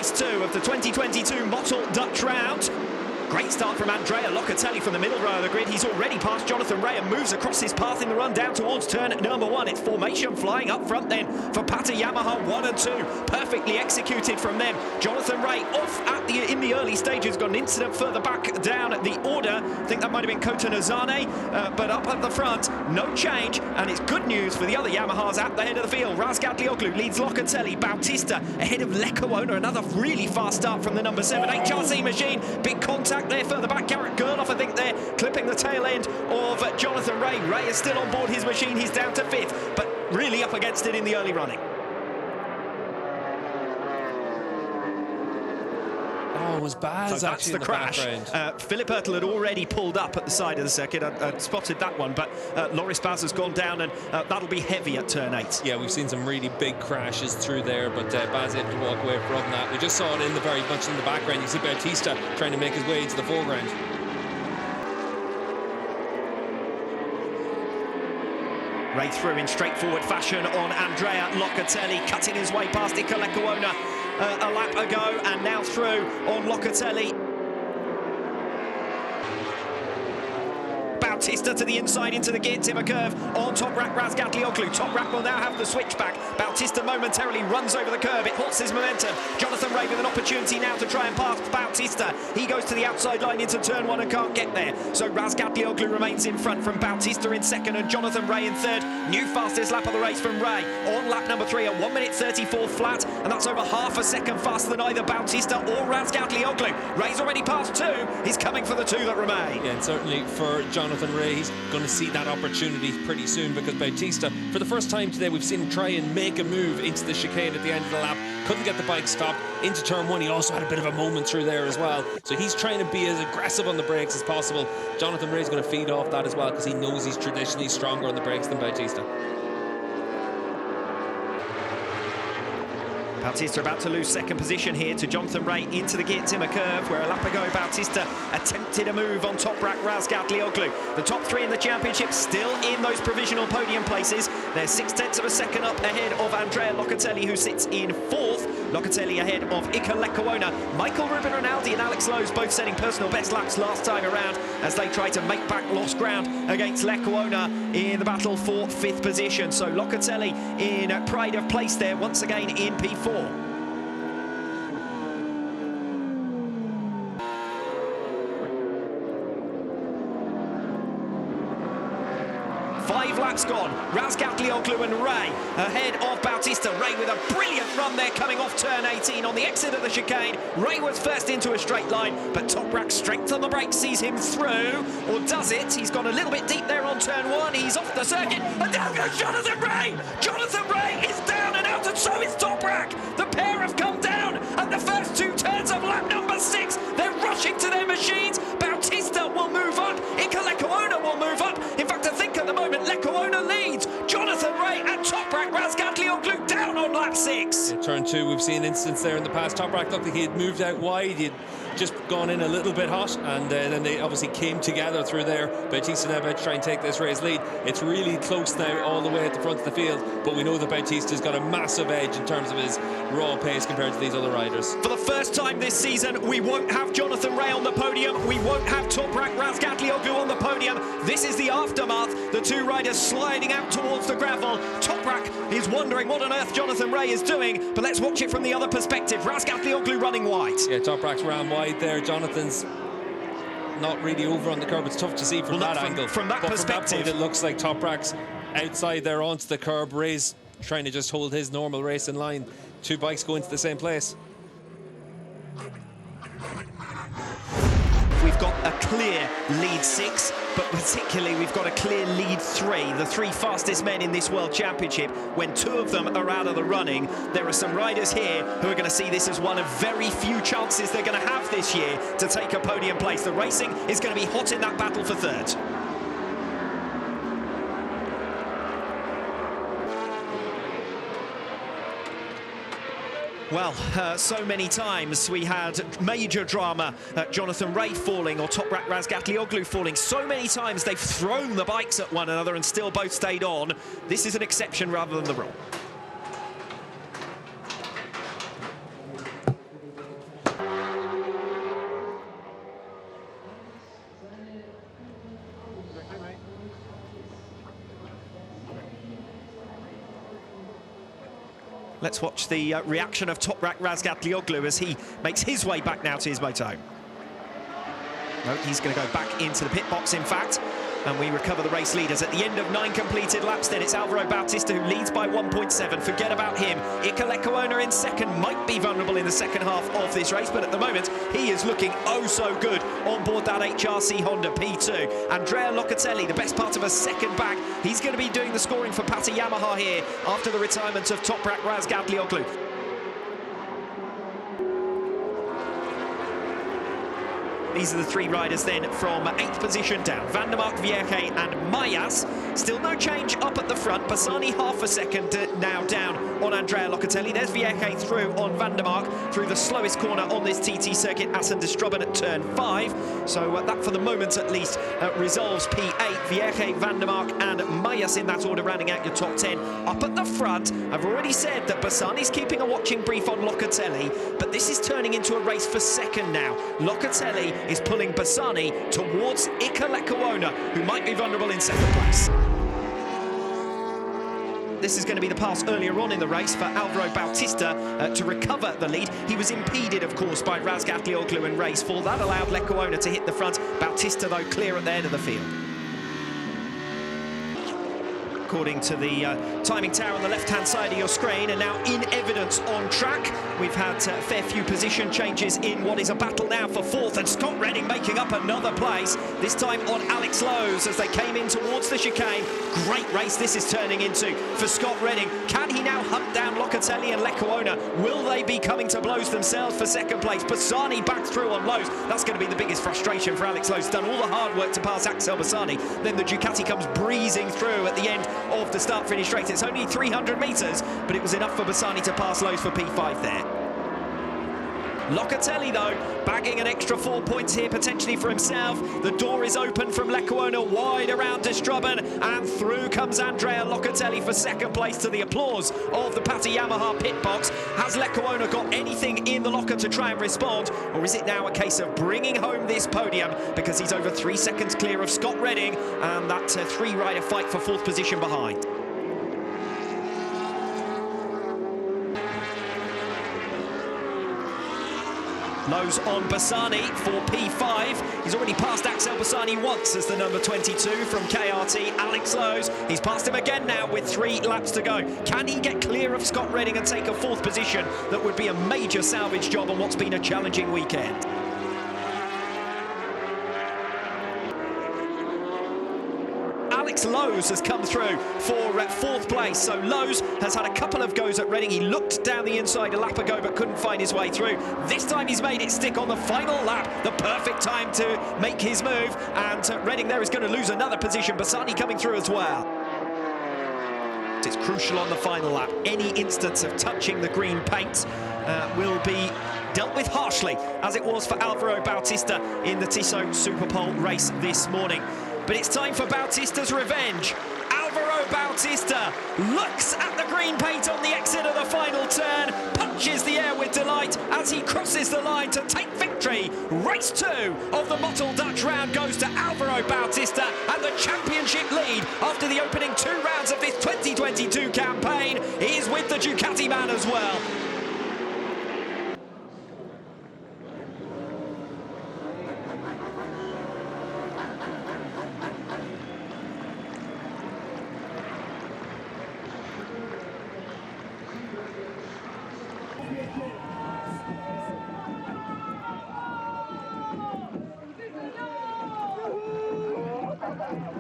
race 2 of the 2022 Mottel Dutch Round. Great start from Andrea Locatelli from the middle row of the grid. He's already passed Jonathan Rea and moves across his path in the run down towards turn number 1. It's formation flying up front then for Pata Yamaha 1 and 2. Perfectly executed from them. Jonathan Rea off in the early stages, got an incident further back down the order. I think that might have been Kota Nazane, but up at the front, no change. And it's good news for the other Yamahas at the head of the field. Razgatlioglu leads Locatelli. Bautista ahead of Lekawona. Another really fast start from the number 7 HRC machine. Big contact there further back. Garrett Gerloff, I think they're clipping the tail end of Jonathan Rea. Rea is still on board his machine. He's down to 5th, but really up against it in the early running. Oh, it was Baz so actually that's the crash. Philip Ertl had already pulled up at the side of the circuit. I'd spotted that one, but Loris Baz has gone down, and that'll be heavy at turn 8. Yeah, we've seen some really big crashes through there, but Baz able to walk away from that. We just saw it very much in the background. You see Bautista trying to make his way into the foreground. Rea through in straightforward fashion on Andrea Locatelli, cutting his way past Ika Lekawona a lap ago, and now through on Locatelli. Bautista to the inside into the gear timber curve on Toprak Razgatlioglu. Toprak will now have the switchback. Bautista momentarily runs over the curb. It halts his momentum. Jonathan Rea with an opportunity now to try and pass Bautista. He goes to the outside line into turn 1 and can't get there. So Razgatlioglu remains in front from Bautista in 2nd and Jonathan Rea in 3rd. New fastest lap of the race from Rea on lap number 3 at 1 minute 34 flat, and that's over half a second faster than either Bautista or Razgatlioglu. Rea's already passed 2. He's coming for the 2 that remain. Yeah, and certainly for Jonathan Rea, he's going to see that opportunity pretty soon, because Bautista, for the first time today, we've seen him try and make a move into the chicane at the end of the lap. Couldn't get the bike stopped. Into turn 1, he also had a bit of a moment through there as well. So he's trying to be as aggressive on the brakes as possible. Jonathan Rea's going to feed off that as well, because he knows he's traditionally stronger on the brakes than Bautista. Bautista about to lose 2nd position here to Jonathan Rea into the gear timber curve, where a lap ago Bautista attempted a move on Toprak Razgatlioglu. The top 3 in the championship still in those provisional podium places. They're 0.6 of a second up ahead of Andrea Locatelli, who sits in 4th. Locatelli ahead of Ika Lekawona. Michael Ruben Rinaldi and Alex Lowe's both setting personal best laps last time around as they try to make back lost ground against Lekawona in the battle for 5th position. So Locatelli in pride of place there, once again in P4. 5 laps gone. Razgatlioglu and Rea ahead of Bautista. Rea with a brilliant run there coming off turn 18 on the exit of the chicane. Rea was first into a straight line, but Toprak's strength on the brakes sees him through, or does it? He's gone a little bit deep there on turn 1. He's off the circuit, and down goes Jonathan Rea. Jonathan Rea is down and out, and so is Toprak. The pair have come down at the first 2 turns of lap number 6. They're rushing to their machines. Bautista will move up. Ika Lekawona will move up. In fact, I think at the moment Lekawona leads. Jonathan Rea and Toprak Razgatlioglu down on lap 6. In turn 2, we've seen incidents there in the past. Toprak looked like he had moved out wide. He had just gone in a little bit hot, and then they obviously came together through there. Bautista now about to try and take this Rea's lead. It's really close now all the way at the front of the field, but we know that Bautista's got a massive edge in terms of his raw pace compared to these other riders. For the first time this season, we won't have Jonathan Rea on the podium. We won't have Toprak Razgatlioglu on the podium. This is the aftermath. The 2 riders sliding out towards the gravel. Toprak is wondering what on earth Jonathan Rea is doing, but let's watch it from the other perspective. Razgatlioglu running wide. Yeah, Toprak's ran wide there. Jonathan's not really over on the curb. It's tough to see from that angle. From that perspective, from that point, it looks like Toprak's outside there onto the curb. Rea's trying to just hold his normal race in line. 2 bikes going to the same place. We've got a clear lead 6, but particularly we've got a clear lead 3, the 3 fastest men in this World Championship. When 2 of them are out of the running, there are some riders here who are going to see this as one of very few chances they're going to have this year to take a podium place. The racing is going to be hot in that battle for 3rd. Well, so many times we had major drama, Jonathan Rea falling or Toprak Razgatlioglu falling. So many times they've thrown the bikes at one another and still both stayed on. This is an exception rather than the rule. Let's watch the reaction of Toprak Razgatlioglu as he makes his way back now to his motorhome. No, he's going to go back into the pit box, in fact, and we recover the race leaders. At the end of 9 completed laps, then it's Alvaro Bautista who leads by 1.7. Forget about him. Iker Lecuona in second, might be vulnerable in the second half of this race, but at the moment, he is looking oh so good on board that HRC Honda P2. Andrea Locatelli, the best part of a second back. He's going to be doing the scoring for Pata Yamaha here after the retirement of Toprak Razgatlioglu. These are the 3 riders then from 8th position down. Van der Mark, Vierge and Mayas. Still no change up at the front. Bassani half a second now down on Andrea Locatelli. There's Vierge through on Van der Mark through the slowest corner on this TT circuit, Assen de Strubben at turn 5. So that for the moment at least resolves P8. Vierge, Van der Mark and Mayas in that order, rounding out your top 10. Up at the front, I've already said that Bassani's keeping a watching brief on Locatelli, but this is turning into a race for second now. Locatelli is pulling Bassani towards Iker Lecuona, who might be vulnerable in second place. This is going to be the pass earlier on in the race for Alvaro Bautista to recover the lead. He was impeded, of course, by Razgatlioglu and Rea. That allowed Lecuona to hit the front. Bautista, though, clear at the end of the field. According to the timing tower on the left-hand side of your screen, and now in evidence on track. We've had a fair few position changes in what is a battle now for 4th, and Scott Redding making up another place, this time on Alex Lowe's as they came in towards the chicane. Great race this is turning into for Scott Redding. Can he now hunt down Locatelli and Lecuona? Will they be coming to blows themselves for second place? Bassani back through on Lowe's. That's going to be the biggest frustration for Alex Lowe's. Done all the hard work to pass Axel Bassani. Then the Ducati comes breezing through at the end of the start-finish straight. It's only 300 metres, but it was enough for Bassani to pass Lowe's for P5 there. Locatelli, though, bagging an extra 4 points here, potentially for himself. The door is open from Lecuona, wide around de Strubben, and through comes Andrea Locatelli for second place to the applause of the Pata Yamaha pit box. Has Lecuona got anything in the locker to try and respond, or is it now a case of bringing home this podium because he's over 3 seconds clear of Scott Redding and that 3-rider fight for 4th position behind? Lowe's on Bassani for P5. He's already passed Axel Bassani once as the number 22 from KRT, Alex Lowe's. He's passed him again now with 3 laps to go. Can he get clear of Scott Redding and take a 4th position? That would be a major salvage job on what's been a challenging weekend. Alex Lowe's has come through for 4th place. So Lowe's has had a couple of goes at Redding. He looked down the inside a lap ago but couldn't find his way through. This time he's made it stick on the final lap. The perfect time to make his move. And Redding there is going to lose another position. Bassani coming through as well. It's crucial on the final lap. Any instance of touching the green paint will be dealt with harshly, as it was for Alvaro Bautista in the Tissot Superpole race this morning. But it's time for Bautista's revenge. Alvaro Bautista looks at the green paint on the exit of the final turn, punches the air with delight as he crosses the line to take victory. Race 2 of the Mottle Dutch round goes to Alvaro Bautista, and the championship lead after the opening 2 rounds of this 2022 campaign is with the Ducati man as well.